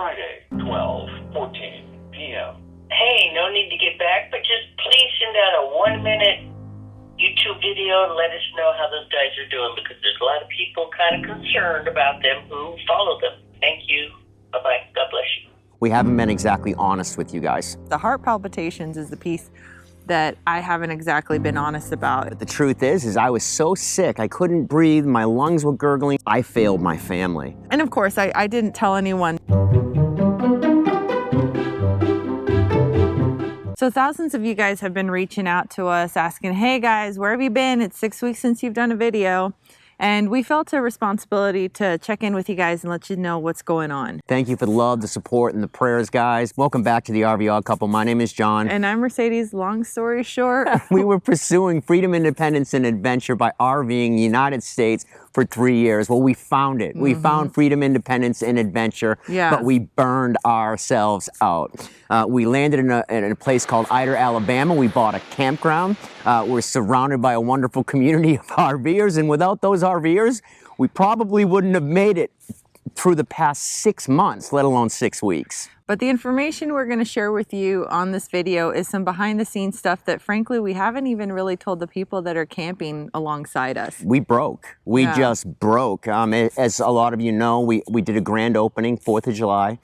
Friday, 12:14 p.m. Hey, no need to get back, but just please send out a 1-minute YouTube video and let us know how those guys are doing, because there's a lot of people kind of concerned about them who follow them. Thank you. Bye-bye. God bless you. We haven't been exactly honest with you guys. The heart palpitations is the piece that I haven't exactly been honest about. The truth is I was so sick, I couldn't breathe, my lungs were gurgling. I failed my family. And of course, I didn't tell anyone. So thousands of you guys have been reaching out to us asking, hey guys, where have you been? It's 6 weeks since you've done a video. And we felt a responsibility to check in with you guys and let you know what's going on. Thank you for the love, the support, and the prayers, guys. Welcome back to the RV Odd Couple. My name is John. And I'm Mercedes. Long story short. We were pursuing freedom, independence, and adventure by RVing the United States for 3 years. Well, we found it. We found freedom, independence, and adventure, but we burned ourselves out. We landed in a place called Ider, Alabama. We bought a campground. We're surrounded by a wonderful community of RVers, and without those RVers, we probably wouldn't have made it through the past 6 months, let alone 6 weeks. But the information we're going to share with you on this video is some behind the scenes stuff that frankly we haven't even really told the people that are camping alongside us. We broke. We just broke. As a lot of you know, we did a grand opening 4th of July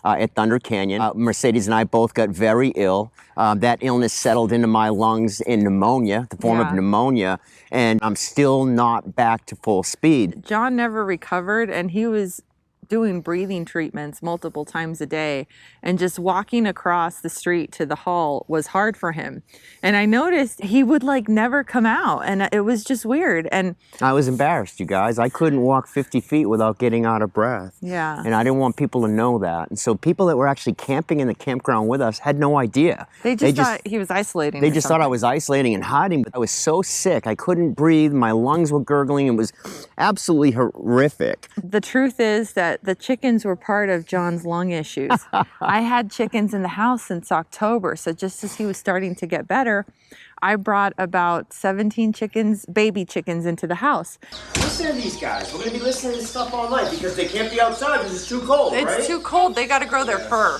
at Thunder Canyon. Mercedes and I both got very ill. That illness settled into my lungs in pneumonia, the form of pneumonia, and I'm still not back to full speed. John never recovered, and he was doing breathing treatments multiple times a day, and just walking across the street to the hall was hard for him. And I noticed he would like never come out, and it was just weird. And I was embarrassed, you guys. I couldn't walk 50 feet without getting out of breath. Yeah. And I didn't want people to know that. And so people that were actually camping in the campground with us had no idea. They just thought he was isolating. They just thought I was isolating and hiding, but I was so sick. I couldn't breathe. My lungs were gurgling. It was absolutely horrific. The truth is that the chickens were part of John's lung issues. I had chickens in the house since October, so just as he was starting to get better, I brought about 17 chickens, baby chickens, into the house. Listen to these guys. We're going to be listening to this stuff all night because they can't be outside because it's too cold, right? It's too cold. They got to grow their fur.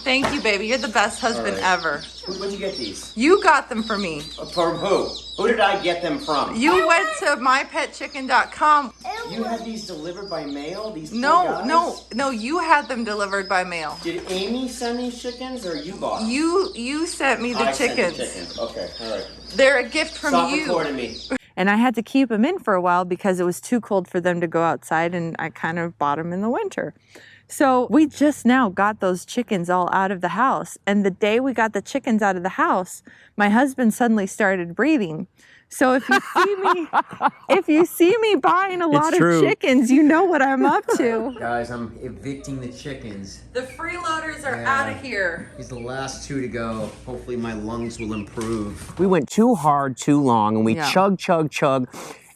Thank you, baby. You're the best husband ever. Where'd you get these? You got them for me. From who? Who did I get them from? You went to mypetchicken.com. You had these delivered by mail? These poor No, guys? no, you had them delivered by mail. Did Amy send these chickens or you bought them? You sent me the chickens. Sent the chickens. Okay, all right. They're a gift from Stop you. recording me. And I had to keep them in for a while because it was too cold for them to go outside, and I kind of bought them in the winter. So we just now got those chickens all out of the house. And the day we got the chickens out of the house, my husband suddenly started breathing. So if you see me buying a lot of chickens, you know what I'm up to. Guys, I'm evicting the chickens. The freeloaders are out of here. He's the last 2 to go. Hopefully my lungs will improve. We went too hard, too long, and we chug.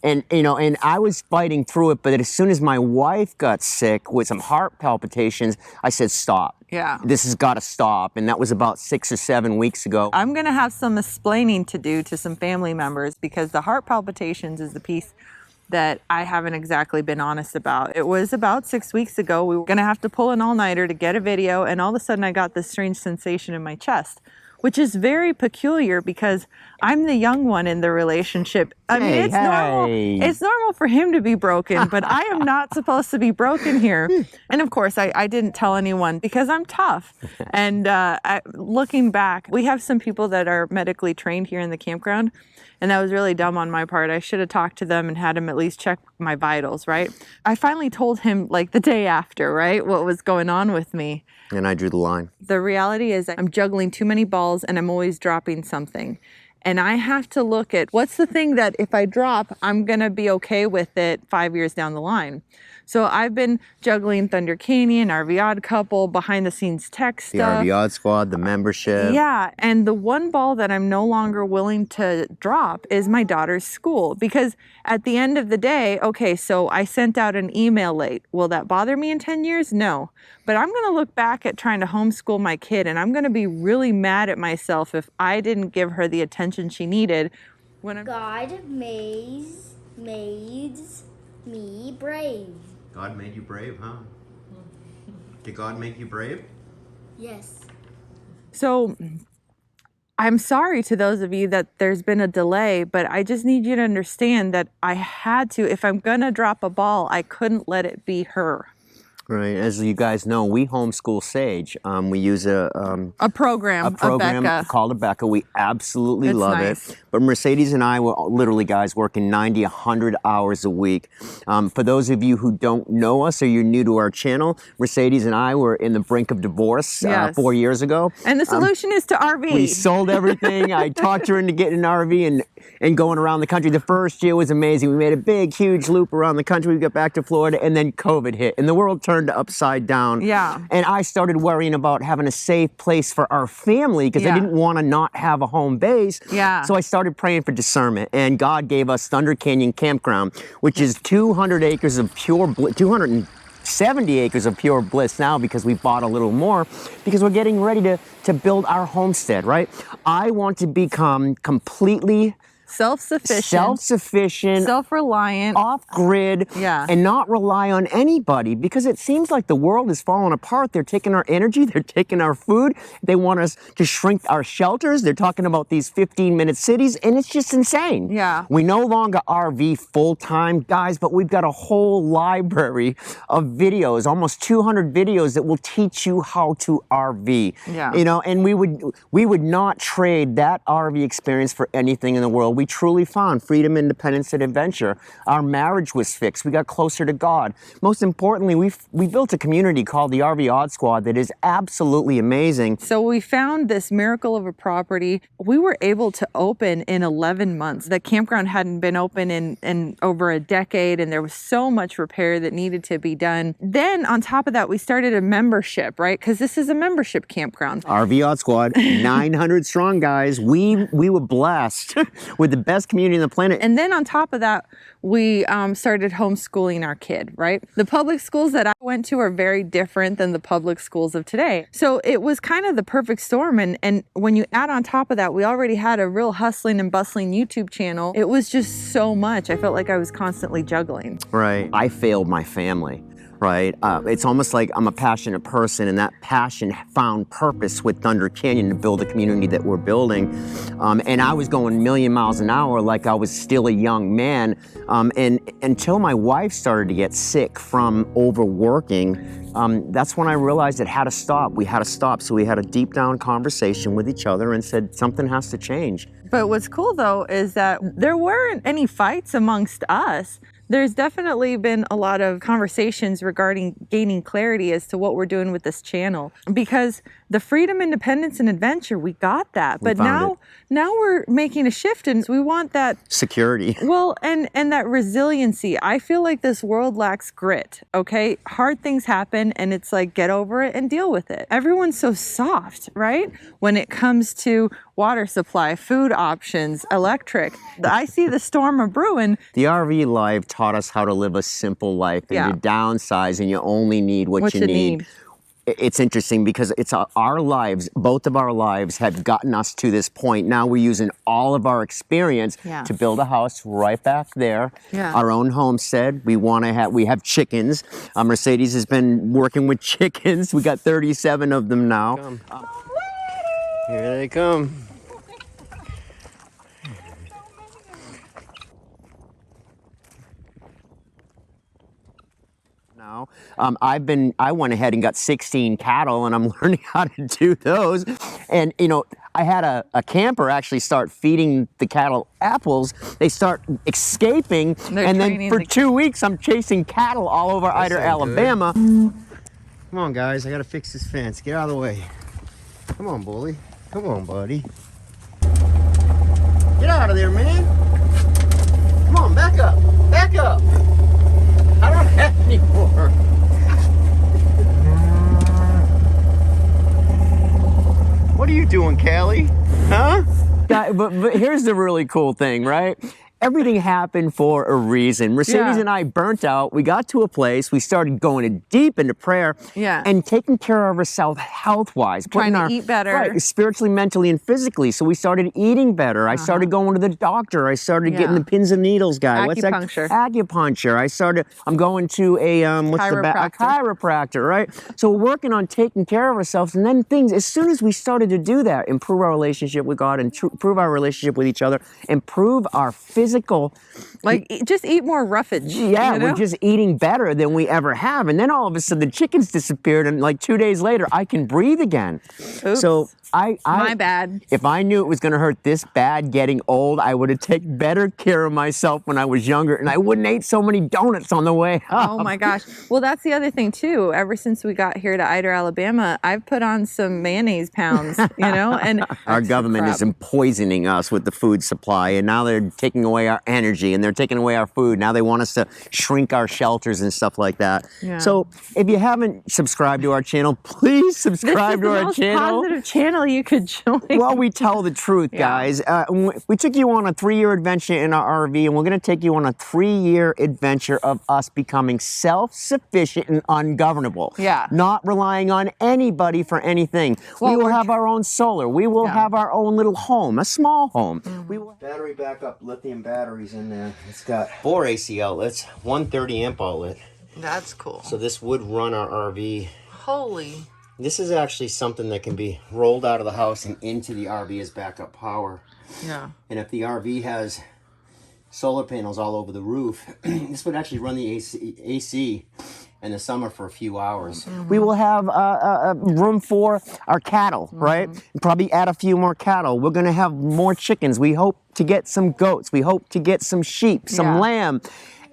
And, you know, and I was fighting through it, but as soon as my wife got sick with some heart palpitations, I said, stop. Yeah. This has got to stop. And that was about 6 or 7 weeks ago. I'm going to have some explaining to do to some family members because the heart palpitations is the piece that I haven't exactly been honest about. It was about 6 weeks ago. We were going to have to pull an all-nighter to get a video, and all of a sudden I got this strange sensation in my chest, which is very peculiar because I'm the young one in the relationship. I mean, it's normal. It's normal for him to be broken, but I am not supposed to be broken here. And of course, I didn't tell anyone because I'm tough. And looking back, we have some people that are medically trained here in the campground, and that was really dumb on my part. I should have talked to them and had him at least check my vitals, right? I finally told him like the day after, right, what was going on with me. And I drew the line. The reality is I'm juggling too many balls and I'm always dropping something. And I have to look at what's the thing that if I drop, I'm going to be okay with it 5 years down the line. So I've been juggling Thunder Canyon, RV Odd Couple, behind the scenes tech stuff. The RV Odd Squad, the membership. Yeah, and the one ball that I'm no longer willing to drop is my daughter's school. Because at the end of the day, okay, so I sent out an email late. Will that bother me in 10 years? No. But I'm going to look back at trying to homeschool my kid, and I'm going to be really mad at myself if I didn't give her the attention she needed. God made me brave. God made you brave, huh? Did God make you brave? Yes. So I'm sorry to those of you that there's been a delay, but I just need you to understand that I had to, if I'm going to drop a ball, I couldn't let it be her. Right. As you guys know, we homeschool Sage. We use a program called Abeka. We absolutely love it. But Mercedes and I were literally, guys, working 90, 100 hours a week. For those of you who don't know us or you're new to our channel, Mercedes and I were in the brink of divorce 4 years ago. And the solution is to RV. We sold everything. I talked her into getting an RV and going around the country. The first year was amazing. We made a big, huge loop around the country. We got back to Florida, and then COVID hit, and the world turned upside down. Yeah. And I started worrying about having a safe place for our family because I didn't want to not have a home base. Yeah. So I started praying for discernment, and God gave us Thunder Canyon Campground, which is 200 acres of pure 270 acres of pure bliss now because we bought a little more because we're getting ready to build our homestead, right? I want to become completely self-sufficient, self-reliant, off-grid, and not rely on anybody because it seems like the world is falling apart. They're taking our energy, they're taking our food, they want us to shrink our shelters, they're talking about these 15-minute cities, and it's just insane. Yeah. We no longer RV full-time, guys, but we've got a whole library of videos, almost 200 videos that will teach you how to RV. Yeah. You know, and we would not trade that RV experience for anything in the world. We truly found freedom, independence, and adventure. Our marriage was fixed. We got closer to God. Most importantly, we built a community called the RV Odd Squad that is absolutely amazing. So we found this miracle of a property. We were able to open in 11 months. The campground hadn't been open in over a decade, and there was so much repair that needed to be done. Then on top of that, we started a membership, right? Because this is a membership campground. RV Odd Squad, 900 strong, guys. We were blessed with the best community on the planet. And then on top of that, we started homeschooling our kid, right? The public schools that I went to are very different than the public schools of today. So it was kind of the perfect storm. And when you add on top of that, we already had a real hustling and bustling YouTube channel. It was just so much. I felt like I was constantly juggling. Right. I failed my family. Right? It's almost like I'm a passionate person, and that passion found purpose with Thunder Canyon to build the community that we're building. And I was going a million miles an hour like I was still a young man. And until my wife started to get sick from overworking, that's when I realized it had to stop. We had to stop. So we had a deep down conversation with each other and said, something has to change. But what's cool though is that there weren't any fights amongst us. There's definitely been a lot of conversations regarding gaining clarity as to what we're doing with this channel, because the freedom, independence, and adventure, we got that. But now we're making a shift, and we want that security. Well, and that resiliency. I feel like this world lacks grit, okay? Hard things happen, and it's like, get over it and deal with it. Everyone's so soft, right? When it comes to water supply, food options, electric. I see the storm of brewing. The RV life taught us how to live a simple life, and you downsize and you only need what you need. It's interesting because it's our lives, both of our lives have gotten us to this point. Now we're using all of our experience to build a house right back there, our own homestead. We have chickens. Mercedes has been working with chickens. We got 37 of them now. Here they come. Now, I went ahead and got 16 cattle, and I'm learning how to do those. And you know, I had a camper actually start feeding the cattle apples. They start escaping, and then for 2 weeks I'm chasing cattle all over Ida, Alabama. Come on, guys, I gotta fix this fence. Get out of the way. Come on, bully. Come on, buddy. Get out of there, man. Come on, back up. Back up. I don't have any more. What are you doing, Callie? Huh? But here's the really cool thing, right? everything happened for a reason. Mercedes Yeah. and I burnt out. We got to a place. We started going deep into prayer and taking care of ourselves health-wise. Trying to eat better. Right, spiritually, mentally, and physically. So we started eating better. I started going to the doctor. I started getting the pins and needles guy. Acupuncture. Acupuncture. I'm going to a chiropractor, right? So we're working on taking care of ourselves, and then things, as soon as we started to do that, improve our relationship with God, and improve our relationship with each other, improve our physical, just eat more roughage. Yeah, you know? we're just eating better than we ever have. And then all of a sudden the chickens disappeared, and like 2 days later I can breathe again. Oops. So My bad. If I knew it was going to hurt this bad getting old, I would have taken better care of myself when I was younger, and I wouldn't eat so many donuts on the way up. Oh my gosh. Well, that's the other thing too. Ever since we got here to Ider, Alabama, I've put on some mayonnaise pounds, and our government is poisoning us with the food supply, and now they're taking away our energy, and they're taking away our food. Now they want us to shrink our shelters and stuff like that. Yeah. So if you haven't subscribed to our channel, please subscribe to our channel. This is the most positive channel you could join. Well, we tell the truth, guys. We took you on a 3-year adventure in our RV, and we're going to take you on a 3-year adventure of us becoming self-sufficient and ungovernable. Yeah. Not relying on anybody for anything. Well, we will have our own solar. We will have our own little home, a small home. We will battery backup lithium batteries in there. It's got 4 AC outlets, 130 amp outlet. That's cool. So this would run our RV. Holy. This is actually something that can be rolled out of the house and into the RV as backup power. Yeah. And if the RV has solar panels all over the roof, this would actually run the AC in the summer for a few hours. Mm-hmm. We will have room for our cattle, right? Probably add a few more cattle. We're going to have more chickens. We hope to get some goats. We hope to get some sheep, some lamb.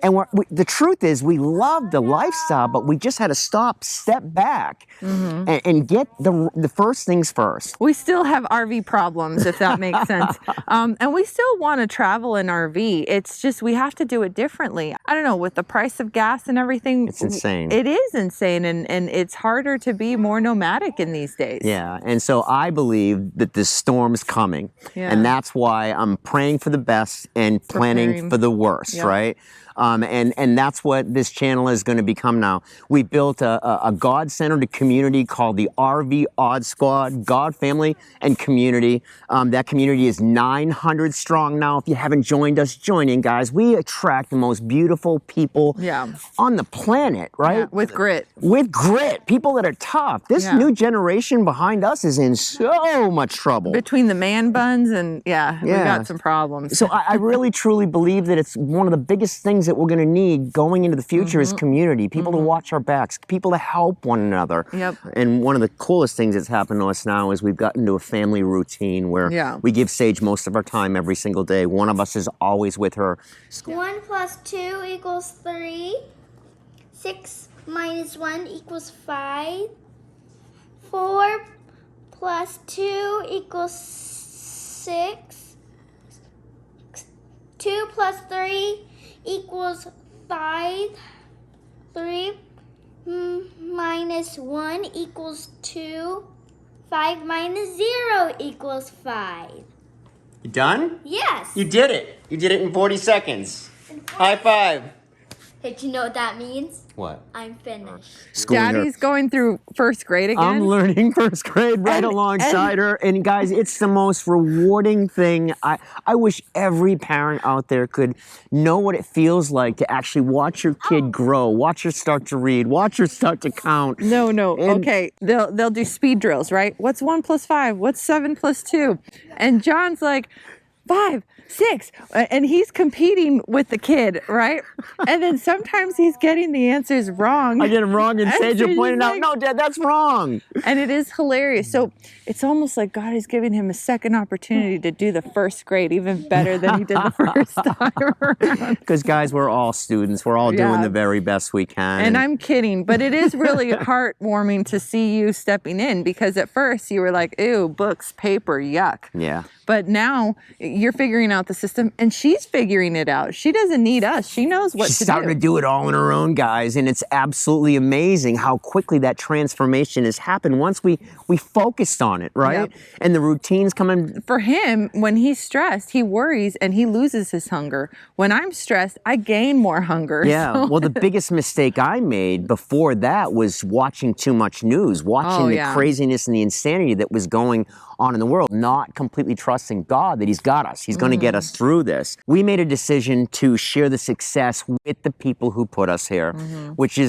And the truth is, we love the lifestyle, but we just had to step back, and get the first things first. We still have RV problems, if that makes sense. And we still want to travel in RV. It's just we have to do it differently. I don't know, with the price of gas and everything. It's insane. It is insane, and it's harder to be more nomadic in these days. Yeah, and so I believe that this storm's coming. Yeah. And that's why I'm praying for the best and planning for the worst, right? And that's what this channel is going to become now. We built a God-centered community called the RV Odd Squad, God, Family, and Community. That community is 900 strong now. If you haven't joined us, join in, guys. We attract the most beautiful people on the planet, right? Yeah, with grit. With grit. People that are tough. This new generation behind us is in so much trouble. Between the man buns and, we got some problems. So I really, truly believe that it's one of the biggest things that we're going to need going into the future is community, people to watch our backs, people to help one another. Yep. And one of the coolest things that's happened to us now is we've gotten into a family routine where we give Sage most of our time every single day. One of us is always with her. 1 plus 2 equals 3. 6 minus 1 equals 5. 4 plus 2 equals 6. 2 plus 3 equals 5. 3 minus 1 equals 2. 5 minus 0 equals 5. You done? Yes. You did it. You did it in 40 seconds. High five. Hey, do you know what that means? What? I'm finished. Daddy's going through first grade again. I'm learning first grade alongside her. And guys, it's the most rewarding thing. I wish every parent out there could know what it feels like to actually watch your kid grow, watch her start to read, watch her start to count. No. Okay, they'll do speed drills, right? What's 1 plus 5? What's 7 plus 2? And John's like, 5, 6, and he's competing with the kid, right? And then sometimes he's getting the answers wrong. I get them wrong, and Sage will point it out. No, Dad, that's wrong. And it is hilarious. So it's almost like God is giving him a second opportunity to do the first grade even better than he did the first time around. Because guys, we're all students. We're all doing the very best we can. And I'm kidding, but it is really heartwarming to see you stepping in, because at first you were like, ew, books, paper, yuck. Yeah. But now you're figuring out the system, and she's figuring it out. She doesn't need us. She knows what She's to starting do. to do it all on her own, guys, and it's absolutely amazing how quickly that transformation has happened once we focused on it, right? Yep. And the routines coming. For him, when he's stressed, he worries and he loses his hunger. When I'm stressed, I gain more hunger. Yeah, So- well, the biggest mistake I made before that was watching too much news, watching the craziness and the insanity that was going on in the world, not completely trusting God that He's got us. He's going to get us through this. We made a decision to share the success with the people who put us here,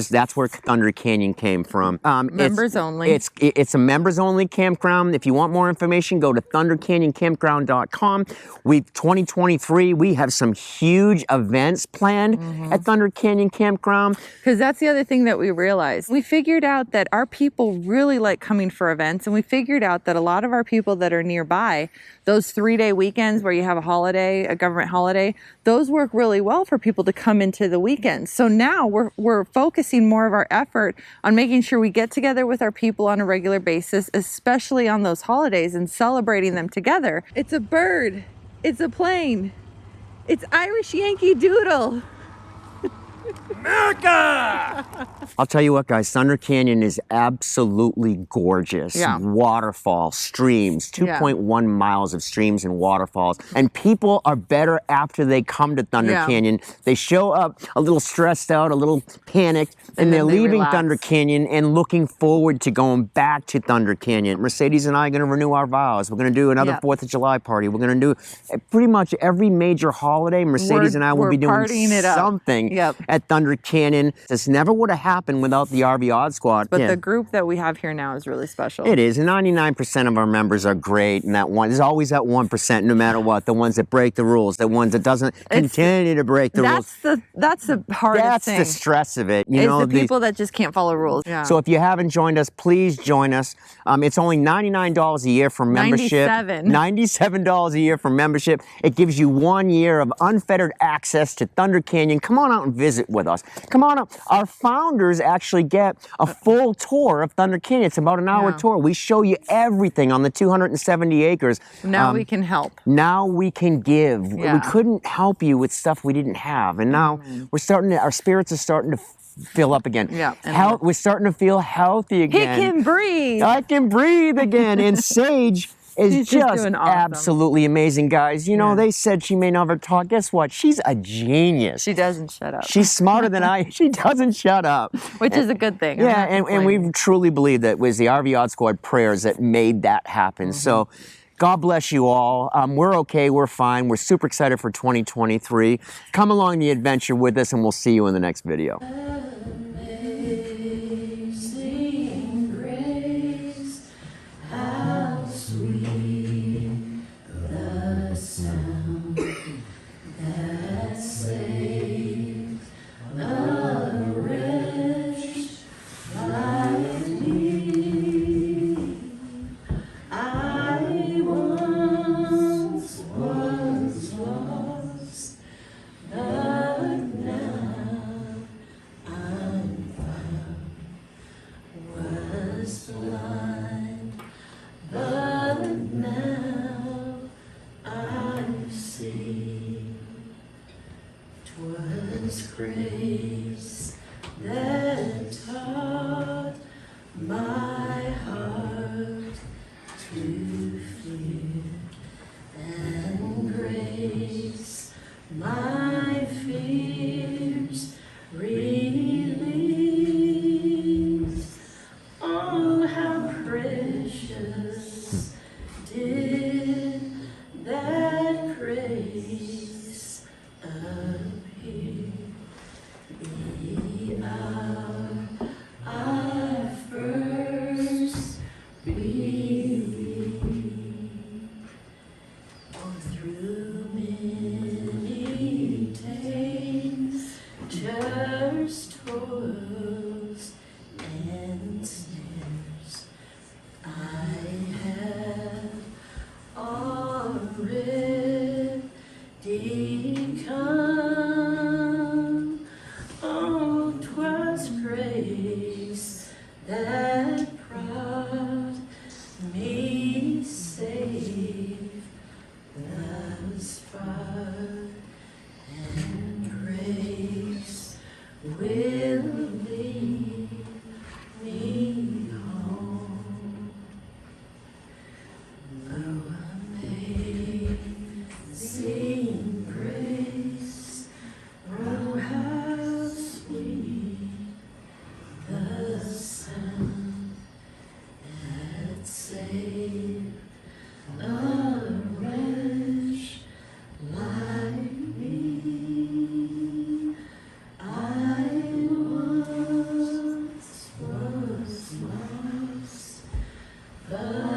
that's where Thunder Canyon came from. Members only. It's a members only campground. If you want more information, go to thundercanyoncampground.com. 2023, we have some huge events planned at Thunder Canyon Campground. Because that's the other thing that we realized. We figured out that our people really like coming for events, and we figured out that a lot of our people that are nearby, those 3-day weekends where you have a holiday, a government holiday, those work really well for people to come into the weekends. So now we're focusing more of our effort on making sure we get together with our people on a regular basis, especially on those holidays, and celebrating them together. It's a bird. It's a plane. It's Irish Yankee Doodle. I'll tell you what, guys, Thunder Canyon is absolutely gorgeous. Yeah. Waterfalls, streams, 2.1 miles of streams and waterfalls. And people are better after they come to Thunder Canyon. They show up a little stressed out, a little panicked, and they're leaving relax. Thunder Canyon and looking forward to going back to Thunder Canyon. Mercedes and I are going to renew our vows. We're going to do another 4th of July party. We're going to do pretty much every major holiday. Mercedes and I will be doing partying it up. something at Thunder Canyon. This never would have happened without the RV Odd Squad. But the group that we have here now is really special. It is. 99% of our members are great, and there's always that 1%, no matter what. The ones that break the rules, the ones that doesn't continue to break the rules. That's the hardest thing. That's the stress of it. You is know, the people that just can't follow rules. Yeah. So if you haven't joined us, please join us. It's only $99 a year for membership. $97 a year for membership. It gives you 1 year of unfettered access to Thunder Canyon. Come on out and visit with us. Come on up. Our founders actually get a full tour of Thunder Canyon. It's about an hour tour. We show you everything on the 270 acres. Now we can help. Now we can give. Yeah. We couldn't help you with stuff we didn't have. And now our spirits are starting to fill up again. Yeah. We're starting to feel healthy again. He can breathe. I can breathe again. And Sage is She's just doing awesome. absolutely amazing, guys. You know, they said she may never talk. Guess what? She's a genius. She doesn't shut up. She's smarter than I. She doesn't shut up. Which is a good thing. Yeah, and we truly believe that it was the RV Odd Squad prayers that made that happen. So God bless you all. We're okay. We're fine. We're super excited for 2023. Come along the adventure with us, and we'll see you in the next video. Grace that taught my heart to fear, and grace my fears relieves. Oh, how precious did that grace appear. The hour I first believed, all through me. the